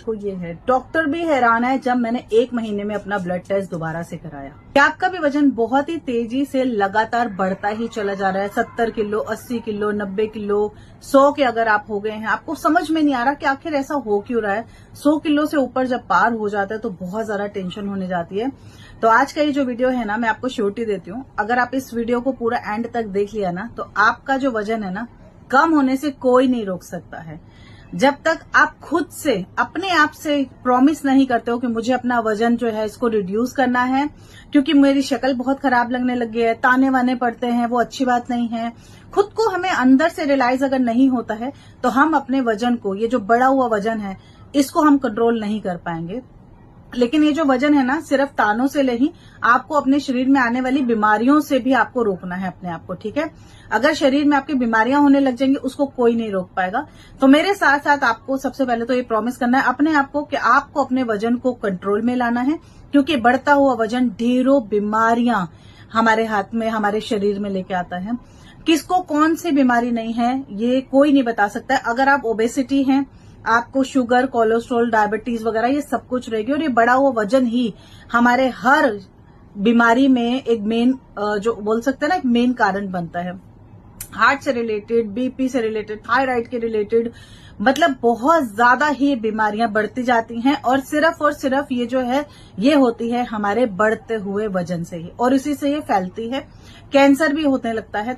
देखो ये है, डॉक्टर भी हैरान है जब मैंने 1 महीने में अपना ब्लड टेस्ट दोबारा से कराया कि आपका भी वजन बहुत ही तेजी से लगातार बढ़ता ही चला जा रहा है। 70 किलो, 80 किलो, 90 किलो, 100 के अगर आप हो गए हैं, आपको समझ में नहीं आ रहा कि आखिर ऐसा हो क्यों रहा है। 100 किलो से ऊपर जब पार हो जाता है तो बहुत ज्यादा टेंशन होने जाती है। तो आज का ये जो वीडियो है ना, मैं आपको श्योरिटी देती हूँ, अगर आप इस वीडियो को पूरा एंड तक देख लिया ना, तो आपका जो वजन है ना, कम होने से कोई नहीं रोक सकता है। जब तक आप खुद से अपने आप से प्रॉमिस नहीं करते हो कि मुझे अपना वजन जो है इसको रिड्यूस करना है, क्योंकि मेरी शक्ल बहुत खराब लगने लगी है, ताने वाने पड़ते हैं, वो अच्छी बात नहीं है। खुद को हमें अंदर से रियलाइज अगर नहीं होता है तो हम अपने वजन को, ये जो बढ़ा हुआ वजन है, इसको हम कंट्रोल नहीं कर पाएंगे। लेकिन ये जो वजन है ना, सिर्फ तानों से नहीं, आपको अपने शरीर में आने वाली बीमारियों से भी आपको रोकना है अपने आप को, ठीक है। अगर शरीर में आपकी बीमारियां होने लग जाएंगी, उसको कोई नहीं रोक पाएगा। तो मेरे साथ साथ आपको सबसे पहले तो ये प्रॉमिस करना है अपने आप को कि आपको अपने वजन को कंट्रोल में लाना है, क्योंकि बढ़ता हुआ वजन ढेरों बीमारियां हमारे हाथ में, हमारे शरीर में लेके आता है। किसको कौन सी बीमारी नहीं है ये कोई नहीं बता सकता है। अगर आप ओबेसिटी हैं, आपको शुगर, कोलेस्ट्रॉल, डायबिटीज वगैरह ये सब कुछ रहेगी, और ये बढ़ा हुआ वजन ही हमारे हर बीमारी में एक मेन, जो बोल सकते हैं ना, एक मेन कारण बनता है। हार्ट से रिलेटेड, बीपी से रिलेटेड, थायराइड के रिलेटेड, मतलब बहुत ज्यादा ही बीमारियां बढ़ती जाती हैं, और सिर्फ ये जो है ये होती है हमारे बढ़ते हुए वजन से ही, और इसी से ये फैलती है। कैंसर भी होने लगता है।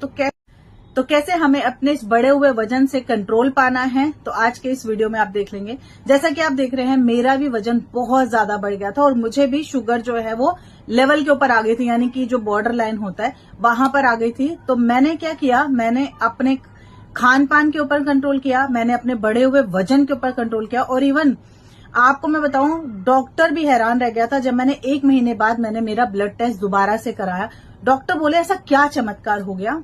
तो कैसे हमें अपने इस बढ़े हुए वजन से कंट्रोल पाना है, तो आज के इस वीडियो में आप देख लेंगे। जैसा कि आप देख रहे हैं, मेरा भी वजन बहुत ज्यादा बढ़ गया था, और मुझे भी शुगर जो है वो लेवल के ऊपर आ गई थी, यानी कि जो बॉर्डर लाइन होता है वहां पर आ गई थी। तो मैंने क्या किया, मैंने अपने खान पान के ऊपर कंट्रोल किया, मैंने अपने बढ़े हुए वजन के ऊपर कंट्रोल किया, और इवन आपको मैं बताऊं, डॉक्टर भी हैरान रह गया था जब मैंने 1 महीने बाद मैंने मेरा ब्लड टेस्ट दोबारा से कराया। डॉक्टर बोले ऐसा क्या चमत्कार हो गया।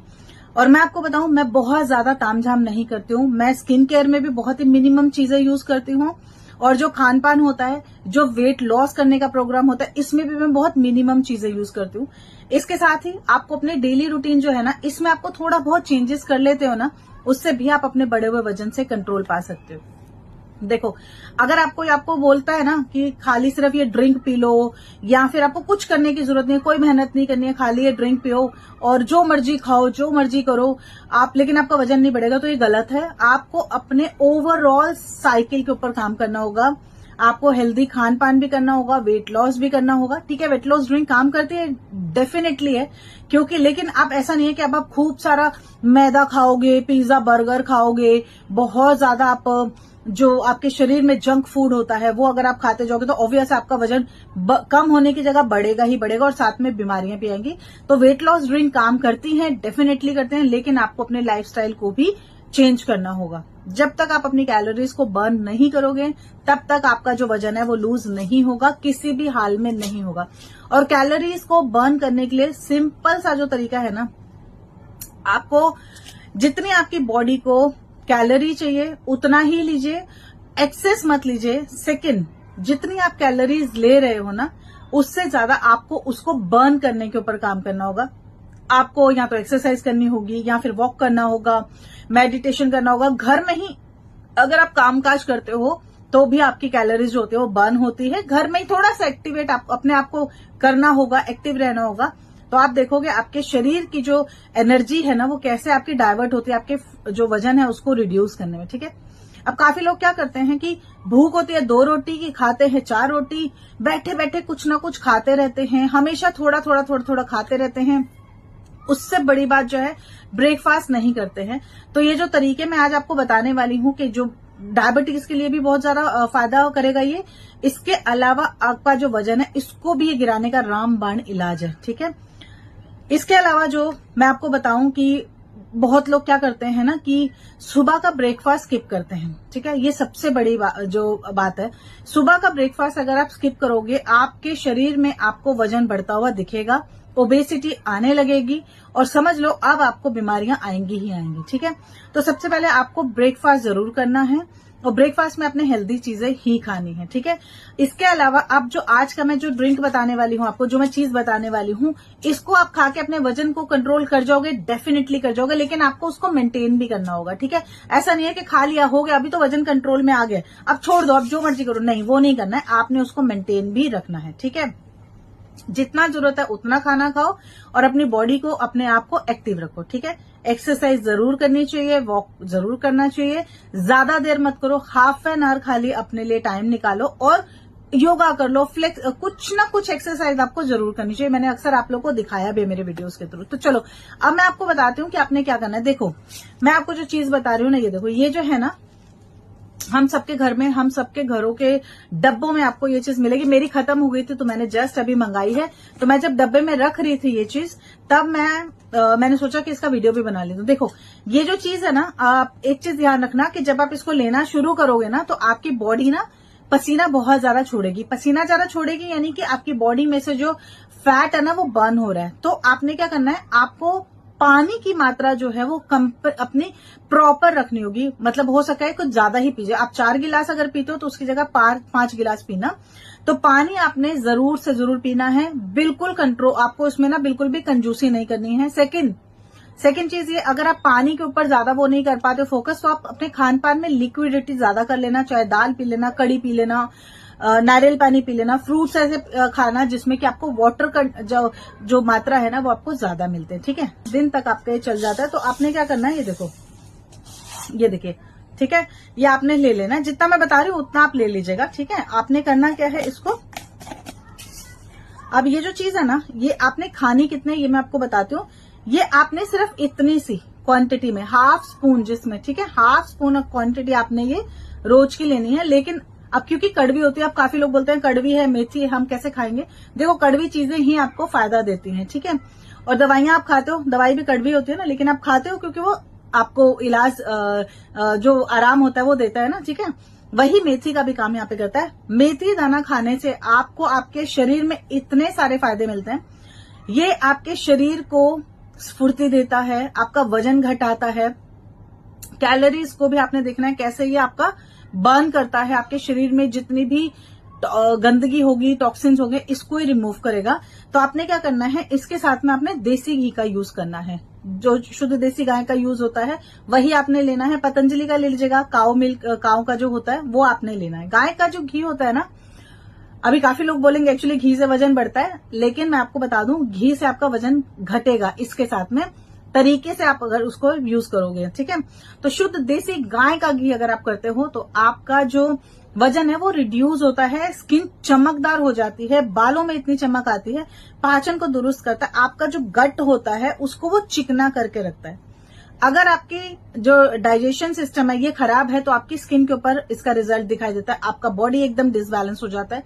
और मैं आपको बताऊं, मैं बहुत ज्यादा तामझाम नहीं करती हूँ। मैं स्किन केयर में भी बहुत ही मिनिमम चीजें यूज करती हूँ, और जो खान पान होता है, जो वेट लॉस करने का प्रोग्राम होता है, इसमें भी मैं बहुत मिनिमम चीजें यूज करती हूँ। इसके साथ ही आपको अपने डेली रूटीन जो है ना, इसमें आपको थोड़ा बहुत चेंजेस कर लेते हो ना, उससे भी आप अपने बढ़े हुए वजन से कंट्रोल पा सकते हो। देखो, अगर आपको बोलता है ना कि खाली सिर्फ ये ड्रिंक पी लो, या फिर आपको कुछ करने की जरूरत नहीं है, कोई मेहनत नहीं करनी है, खाली ये ड्रिंक पियो और जो मर्जी खाओ, जो मर्जी करो आप, लेकिन आपका वजन नहीं बढ़ेगा, तो ये गलत है। आपको अपने ओवरऑल साइकिल के ऊपर काम करना होगा। आपको हेल्दी खान पान भी करना होगा, वेट लॉस भी करना होगा, ठीक है। वेट लॉस ड्रिंक काम करती है, डेफिनेटली है, क्योंकि लेकिन आप ऐसा नहीं है कि अब आप खूब सारा मैदा खाओगे, पिज्जा बर्गर खाओगे, बहुत ज्यादा आप जो आपके शरीर में जंक फूड होता है वो अगर आप खाते जाओगे तो ऑब्वियस आपका वजन कम होने की जगह बढ़ेगा ही बढ़ेगा, और साथ में बीमारियां भी आएंगी। तो वेट लॉस ड्रिंक काम करती हैं, डेफिनेटली करते हैं, लेकिन आपको अपने लाइफस्टाइल को भी चेंज करना होगा। जब तक आप अपनी कैलोरीज को बर्न नहीं करोगे, तब तक आपका जो वजन है वो लूज नहीं होगा, किसी भी हाल में नहीं होगा। और कैलोरीज को बर्न करने के लिए सिंपल सा जो तरीका है ना, आपको जितनी आपकी बॉडी को कैलोरी चाहिए उतना ही लीजिए, एक्सेस मत लीजिए। सेकंड, जितनी आप कैलोरीज ले रहे हो ना, उससे ज्यादा आपको उसको बर्न करने के ऊपर काम करना होगा। आपको या तो एक्सरसाइज करनी होगी, या फिर वॉक करना होगा, मेडिटेशन करना होगा। घर में ही अगर आप कामकाज करते हो तो भी आपकी कैलोरीज जो होती है वो बर्न होती है। घर में ही थोड़ा सा एक्टिवेट अपने आप को करना होगा, एक्टिव रहना होगा, तो आप देखोगे आपके शरीर की जो एनर्जी है ना, वो कैसे आपकी डाइवर्ट होती है आपके जो वजन है उसको रिड्यूस करने में, ठीक है। अब काफी लोग क्या करते हैं कि भूख होती है 2 रोटी की, खाते हैं 4 रोटी, बैठे बैठे कुछ ना कुछ खाते रहते हैं, हमेशा थोड़ा थोड़ा खाते रहते हैं। उससे बड़ी बात जो है, ब्रेकफास्ट नहीं करते हैं। तो ये जो तरीके मैं आज आपको बताने वाली हूँ कि जो डायबिटीज के लिए भी बहुत ज्यादा फायदा करेगा ये, इसके अलावा आपका जो वजन है इसको भी ये गिराने का रामबाण इलाज है, ठीक है। इसके अलावा जो मैं आपको बताऊं कि बहुत लोग क्या करते हैं ना कि सुबह का ब्रेकफास्ट स्किप करते हैं, ठीक है। ये सबसे बड़ी जो बात है, सुबह का ब्रेकफास्ट अगर आप स्किप करोगे, आपके शरीर में आपको वजन बढ़ता हुआ दिखेगा, ओबेसिटी आने लगेगी और समझ लो अब आपको बीमारियां आएंगी ही आएंगी। ठीक है, तो सबसे पहले आपको ब्रेकफास्ट जरूर करना है और ब्रेकफास्ट में अपने हेल्दी चीजें ही खानी है। ठीक है, इसके अलावा अब जो आज का मैं जो ड्रिंक बताने वाली हूँ आपको, जो मैं चीज बताने वाली हूँ, इसको आप खा के अपने वजन को कंट्रोल कर जाओगे, डेफिनेटली कर जाओगे, लेकिन आपको उसको मेंटेन भी करना होगा। ठीक है, ऐसा नहीं है कि खा लिया हो गया अभी तो वजन कंट्रोल में आ गया अब छोड़ दो अब जो मर्जी करो, नहीं, वो नहीं करना है, आपने उसको मेंटेन भी रखना है। ठीक है, जितना जरूरत है उतना खाना खाओ और अपनी बॉडी को, अपने आप को एक्टिव रखो। ठीक है, एक्सरसाइज जरूर करनी चाहिए, वॉक जरूर करना चाहिए, ज्यादा देर मत करो, हाफ एन आवर खाली अपने लिए टाइम निकालो और योगा कर लो, फ्लेक्स, कुछ ना कुछ एक्सरसाइज आपको जरूर करनी चाहिए। मैंने अक्सर आप लोगों को दिखाया भी है मेरे वीडियोस के थ्रू। तो चलो अब मैं आपको बताती हूँ कि आपने क्या करना है। देखो मैं आपको जो चीज बता रही हूँ ना, ये देखो, ये जो है ना, हम सबके घर में, हम सबके घरों के डब्बों में आपको ये चीज मिलेगी। मेरी खत्म हो गई थी तो मैंने जस्ट अभी मंगाई है। तो मैं जब डब्बे में रख रही थी ये चीज, तब मैंने सोचा कि इसका वीडियो भी बना ली। तो देखो ये जो चीज है ना, आप एक चीज ध्यान रखना कि जब आप इसको लेना शुरू करोगे ना, तो आपकी बॉडी ना पसीना बहुत ज्यादा छोड़ेगी। पसीना ज्यादा छोड़ेगी यानी कि आपकी बॉडी में से जो फैट है ना वो बर्न हो रहा है। तो आपने क्या करना है, आपको पानी की मात्रा जो है वो अपनी प्रॉपर रखनी होगी। मतलब हो सका है कुछ ज्यादा ही पीजिए, आप 4 गिलास अगर पीते हो तो उसकी जगह 5 गिलास पीना। तो पानी आपने जरूर से जरूर पीना है, बिल्कुल कंट्रोल, आपको उसमें ना बिल्कुल भी कंजूसी नहीं करनी है। सेकंड चीज ये, अगर आप पानी के ऊपर ज्यादा वो नहीं कर पाते फोकस, तो आप अपने खान पान में लिक्विडिटी ज्यादा कर लेना, चाहे दाल पी लेना, कड़ी पी लेना, नारियल पानी पी लेना, फ्रूट्स ऐसे खाना जिसमें कि आपको वाटर का जो मात्रा है ना वो आपको ज्यादा मिलते हैं। ठीक है, दिन तक आपके चल जाता है। तो आपने क्या करना है, ये देखो, ये देखिए, ठीक है, ये आपने ले लेना है, जितना मैं बता रही हूँ उतना आप ले लीजिएगा। ठीक है, आपने करना क्या है, इसको, अब ये जो चीज है ना, ये आपने खानी कितने, ये मैं आपको बताती हूँ। ये आपने सिर्फ इतनी सी क्वांटिटी में, हाफ स्पून जिसमें, ठीक है, हाफ स्पून क्वांटिटी आपने ये रोज की लेनी है। लेकिन अब क्योंकि कड़वी होती है, अब काफी लोग बोलते हैं कड़वी है, मेथी है, हम कैसे खाएंगे। देखो कड़वी चीजें ही आपको फायदा देती हैं। ठीक है, और दवाइयां आप खाते हो, दवाई भी कड़वी होती है ना, लेकिन आप खाते हो क्योंकि वो आपको इलाज जो आराम होता है वो देता है ना। ठीक है, वही मेथी का भी काम यहाँ पे करता है। मेथी दाना खाने से आपको आपके शरीर में इतने सारे फायदे मिलते हैं। ये आपके शरीर को स्फूर्ति देता है, आपका वजन घटाता है, कैलोरीज को भी आपने देखना है कैसे ये आपका बर्न करता है, आपके शरीर में जितनी भी गंदगी होगी, टॉक्सिन्स होंगे, इसको ही रिमूव करेगा। तो आपने क्या करना है, इसके साथ में आपने देसी घी का यूज करना है, जो शुद्ध देसी गाय का यूज होता है वही आपने लेना है। पतंजलि का ले लीजिएगा, काऊ मिल्क, काऊ का जो होता है वो आपने लेना है। गाय का जो घी होता है ना, अभी काफी लोग बोलेंगे एक्चुअली घी से वजन बढ़ता है, लेकिन मैं आपको बता दूं घी से आपका वजन घटेगा, इसके साथ में तरीके से आप अगर उसको यूज करोगे। ठीक है, तो शुद्ध देसी गाय का घी अगर आप करते हो तो आपका जो वजन है वो रिड्यूस होता है, स्किन चमकदार हो जाती है, बालों में इतनी चमक आती है, पाचन को दुरुस्त करता है, आपका जो गट होता है उसको वो चिकना करके रखता है। अगर आपकी जो डाइजेशन सिस्टम है ये खराब है तो आपकी स्किन के ऊपर इसका रिजल्ट दिखाई देता है, आपका बॉडी एकदम डिसबैलेंस हो जाता है,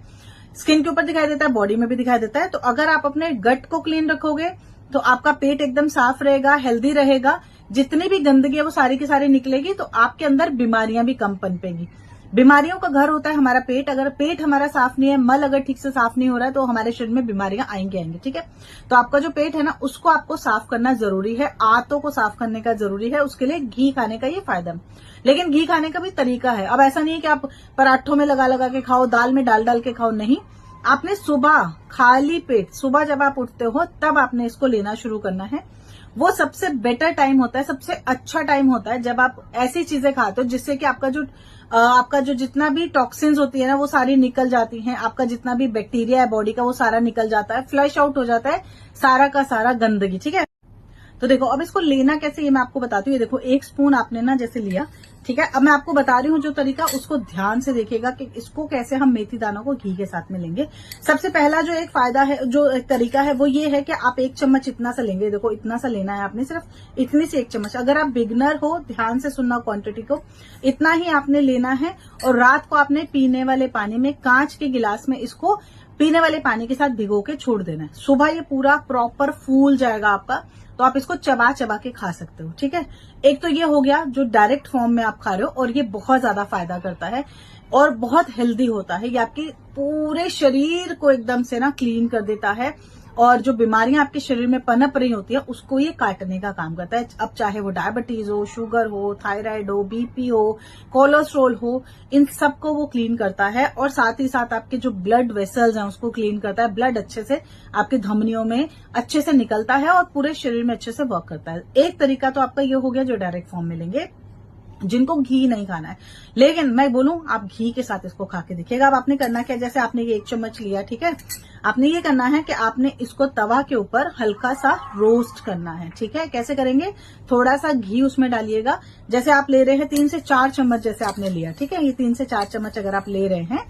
स्किन के ऊपर दिखाई देता है, बॉडी में भी दिखाई देता है। तो अगर आप अपने गट को क्लीन रखोगे तो आपका पेट एकदम साफ रहेगा, हेल्दी रहेगा, जितनी भी गंदगी है वो सारी की सारी निकलेगी, तो आपके अंदर बीमारियां भी कम पनपेंगी। बीमारियों का घर होता है हमारा पेट, अगर पेट हमारा साफ नहीं है, मल अगर ठीक से साफ नहीं हो रहा है, तो हमारे शरीर में बीमारियां आएंगी। ठीक है, तो आपका जो पेट है ना उसको आपको साफ करना जरूरी है, आंतों को साफ करने का जरूरी है, उसके लिए घी खाने का ये फायदा है। लेकिन घी खाने का भी तरीका है। अब ऐसा नहीं है कि आप पराठों में लगा लगा के खाओ, दाल में डाल डाल के खाओ, नहीं, आपने सुबह खाली पेट, सुबह जब आप उठते हो तब आपने इसको लेना शुरू करना है। वो सबसे बेटर टाइम होता है, सबसे अच्छा टाइम होता है जब आप ऐसी चीजें खाते हो जिससे कि आपका जो जितना भी टॉक्सिन्स होती है ना वो सारी निकल जाती हैं, आपका जितना भी बैक्टीरिया है बॉडी का वो सारा निकल जाता है, फ्लश आउट हो जाता है सारा का सारा गंदगी। ठीक है, तो देखो अब इसको लेना कैसे ये मैं आपको बताती हूँ। ये देखो 1 स्पून आपने ना जैसे लिया, ठीक है, अब मैं आपको बता रही हूँ जो तरीका, उसको ध्यान से देखिएगा कि इसको कैसे हम मेथी दानों को घी के साथ में लेंगे। सबसे पहला जो एक फायदा है, जो एक तरीका है वो ये है कि आप 1 चम्मच इतना सा लेंगे। देखो इतना सा लेना है आपने, सिर्फ इतनी सी 1 चम्मच। अगर आप बिगनर हो ध्यान से सुनना क्वांटिटी को, इतना ही आपने लेना है। और रात को आपने पीने वाले पानी में, कांच के गिलास में इसको पीने वाले पानी के साथ भिगो के छोड़ देना है। सुबह ये पूरा प्रॉपर फूल जाएगा आपका, तो आप इसको चबा चबा के खा सकते हो। ठीक है, एक तो ये हो गया जो डायरेक्ट फॉर्म में आप खा रहे हो, और ये बहुत ज्यादा फायदा करता है और बहुत हेल्दी होता है। ये आपके पूरे शरीर को एकदम से ना क्लीन कर देता है, और जो बीमारियां आपके शरीर में पनप रही होती है उसको ये काटने का काम करता है। अब चाहे वो डायबिटीज हो, शुगर हो, थायराइड हो, बीपी हो, कोलेस्ट्रॉल हो, इन सबको वो क्लीन करता है। और साथ ही साथ आपके जो ब्लड वेसल्स हैं उसको क्लीन करता है। ब्लड अच्छे से आपके धमनियों में अच्छे से निकलता है और पूरे शरीर में अच्छे से वर्क करता है। एक तरीका तो आपका ये हो गया जो डायरेक्ट फॉर्म में लेंगे, जिनको घी नहीं खाना है। लेकिन मैं बोलूं आप घी के साथ इसको खा के देखिएगा। अब आपने करना क्या, जैसे आपने ये 1 चम्मच लिया, ठीक है, आपने ये करना है कि आपने इसको तवा के ऊपर हल्का सा रोस्ट करना है। ठीक है, कैसे करेंगे, थोड़ा सा घी उसमें डालिएगा। जैसे आप ले रहे हैं 3 से 4 चम्मच जैसे आपने लिया, ठीक है, ये 3 से 4 चम्मच अगर आप ले रहे हैं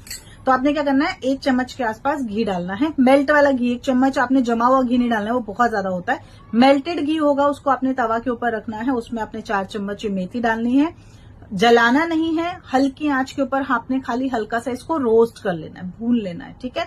तो आपने क्या करना है, 1 चम्मच के आसपास घी डालना है। मेल्ट वाला घी, 1 चम्मच आपने जमा हुआ घी नहीं डालना है, वो बहुत ज्यादा होता है। मेल्टेड घी होगा, उसको आपने तवा के ऊपर रखना है। उसमें आपने 4 चम्मच मेथी डालनी है। जलाना नहीं है, हल्की आंच के ऊपर आपने खाली हल्का सा इसको रोस्ट कर लेना है, भून लेना है। ठीक है,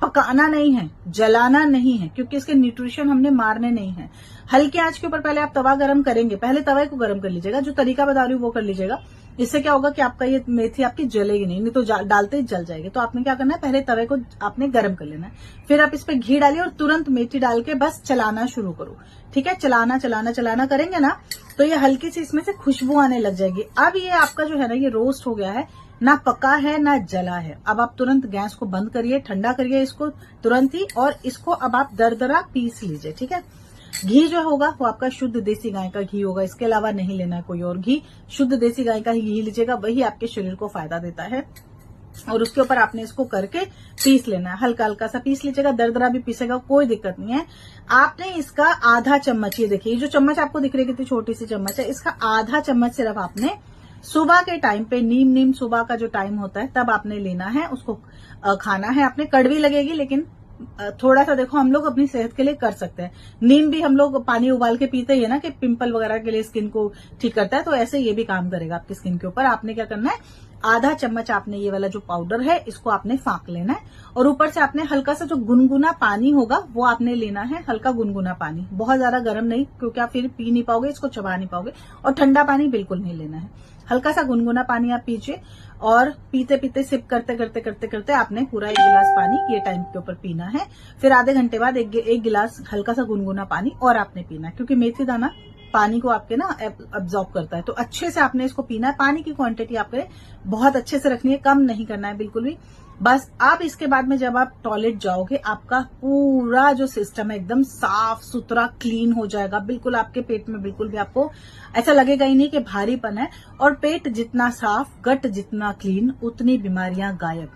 पकाना नहीं है, जलाना नहीं है, क्योंकि इसके न्यूट्रिशन हमने मारने नहीं है। हल्की आंच के ऊपर पहले आप तवा गरम करेंगे, पहले तवे को गरम कर लीजिएगा। जो तरीका बता रही हूँ वो कर लीजिएगा। इससे क्या होगा कि आपका ये मेथी आपकी जलेगी नहीं तो डालते ही जल जाएगी। तो आपने क्या करना है, पहले तवे को आपने गरम कर लेना है, फिर आप इस पे घी डालिए और तुरंत मेथी डाल के बस चलाना शुरू करो। ठीक है, चलाना चलाना चलाना करेंगे ना तो ये हल्की सी इसमें से खुशबू आने लग जाएगी। अब ये आपका जो है ना ये रोस्ट हो गया है, ना पका है ना जला है। अब आप तुरंत गैस को बंद करिए, ठंडा करिए इसको तुरंत ही, और इसको अब आप दरदरा पीस लीजिए। ठीक है, घी जो होगा वो आपका शुद्ध देसी गाय का घी होगा, इसके अलावा नहीं लेना है कोई और घी। शुद्ध देसी गाय का घी लीजिएगा, वही आपके शरीर को फायदा देता है। और उसके ऊपर आपने इसको करके पीस लेना है, हल्का हल्का सा पीस लीजिएगा, दरदरा भी पीसेगा, कोई दिक्कत नहीं है। आपने इसका आधा चम्मच, ये देखिए जो चम्मच आपको दिख रही है कितनी छोटी सी चम्मच है, इसका आधा चम्मच सिर्फ आपने सुबह के टाइम पे, नीम सुबह का जो टाइम होता है तब आपने लेना है, उसको खाना है। आपने कड़वी लगेगी लेकिन थोड़ा सा देखो हम लोग अपनी सेहत के लिए कर सकते हैं। नीम भी हम लोग पानी उबाल के पीते ही है ना, कि पिंपल वगैरह के लिए स्किन को ठीक करता है, तो ऐसे ये भी काम करेगा आपकी स्किन के ऊपर। आपने क्या करना है, आधा चम्मच आपने ये वाला जो पाउडर है इसको आपने फाँक लेना है, और ऊपर से आपने हल्का सा जो गुनगुना पानी होगा वो आपने लेना है, हल्का गुनगुना पानी, बहुत ज्यादा गर्म नहीं, क्योंकि आप फिर पी नहीं पाओगे, इसको चबा नहीं पाओगे। और ठंडा पानी बिल्कुल नहीं लेना है, हल्का सा गुनगुना पानी आप पीजिए। और पीते पीते सिप करते करते करते करते आपने पूरा 1 गिलास पानी ये टाइम के ऊपर पीना है। फिर आधे घंटे बाद एक गिलास हल्का सा गुनगुना पानी और आपने पीना है, क्योंकि मेथी दाना पानी को आपके ना अब्सॉर्ब करता है। तो अच्छे से आपने इसको पीना है। पानी की क्वांटिटी आपके बहुत अच्छे से रखनी है, कम नहीं करना है बिल्कुल भी। बस अब इसके बाद में जब आप टॉयलेट जाओगे, आपका पूरा जो सिस्टम है एकदम साफ सुथरा क्लीन हो जाएगा। बिल्कुल आपके पेट में बिल्कुल भी आपको ऐसा लगेगा ही नहीं कि भारीपन है। और पेट जितना साफ, गट जितना क्लीन, उतनी बीमारियां गायब।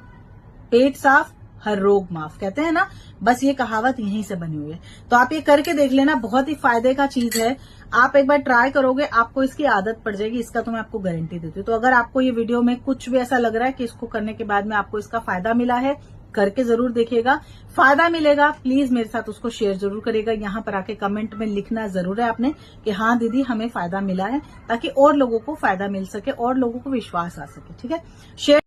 पेट साफ, हर रोग माफ, कहते हैं ना, बस ये कहावत यहीं से बनी हुई है। तो आप ये करके देख लेना, बहुत ही फायदे का चीज है। आप एक बार ट्राई करोगे, आपको इसकी आदत पड़ जाएगी, इसका तो मैं आपको गारंटी देती हूँ। तो अगर आपको ये वीडियो में कुछ भी ऐसा लग रहा है कि इसको करने के बाद में आपको इसका फायदा मिला है, करके जरूर देखिएगा। फायदा मिलेगा, प्लीज मेरे साथ उसको शेयर जरूर करिएगा। यहाँ पर आके कमेंट में लिखना जरूर है आपने कि हाँ दीदी हमें फायदा मिला है, ताकि और लोगों को फायदा मिल सके और लोगों को विश्वास आ सके। ठीक है, शेयर